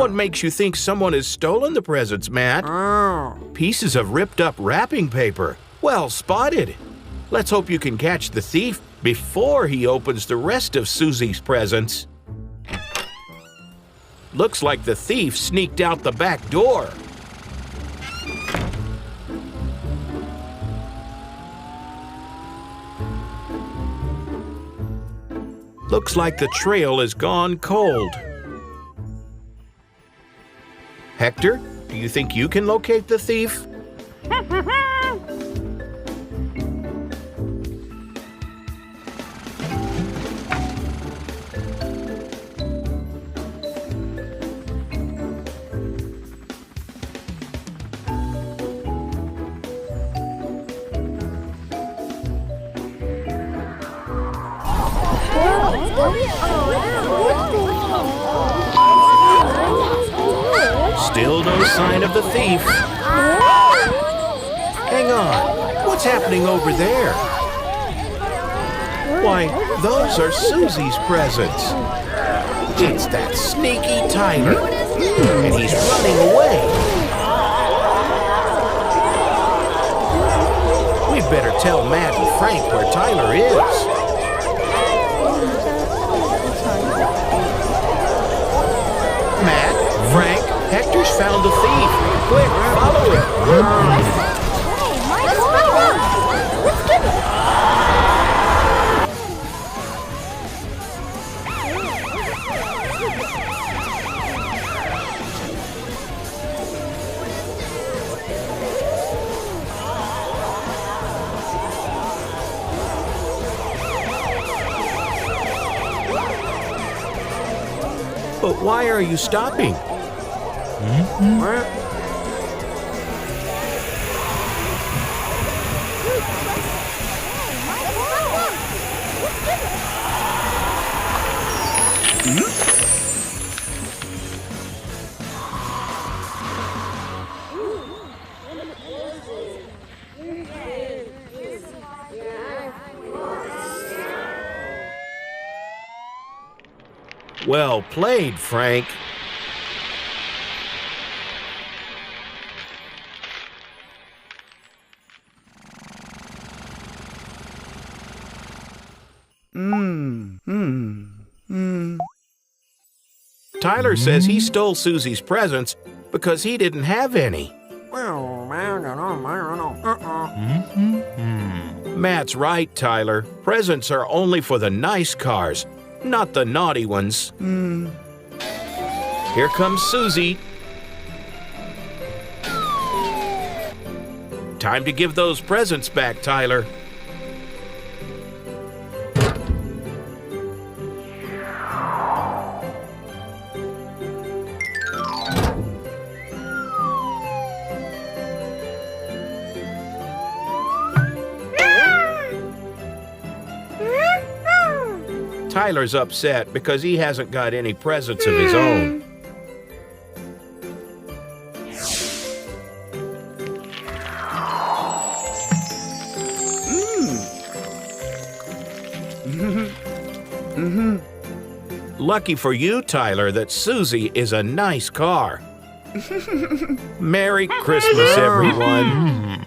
What makes you think someone has stolen the presents, Matt? Pieces of ripped up wrapping paper. Well spotted. Let's hope you can catch the thief before he opens the rest of Susie's presents. Looks like the thief sneaked out the back door. Looks like the trail is gone cold. Hector, do you think you can locate the thief? Still no sign of the thief. Hang on, what's happening over there? Why, those are Susie's presents. It's that sneaky Tyler, and he's running away. We'd better tell Matt and Frank where Tyler is. Matt, Frank, Hector's found the thief. Quick, follow him. Let's find out. Let's get him. But why are you stopping? Well played, Frank. Tyler says he stole Susie's presents because he didn't have any. Matt's right, Tyler. Presents are only for the nice cars, not the naughty ones. Here comes Susie. Time to give those presents back, Tyler. Tyler's upset because he hasn't got any presents of his own. Lucky for you, Tyler, that Susie is a nice car. Merry Christmas, everyone.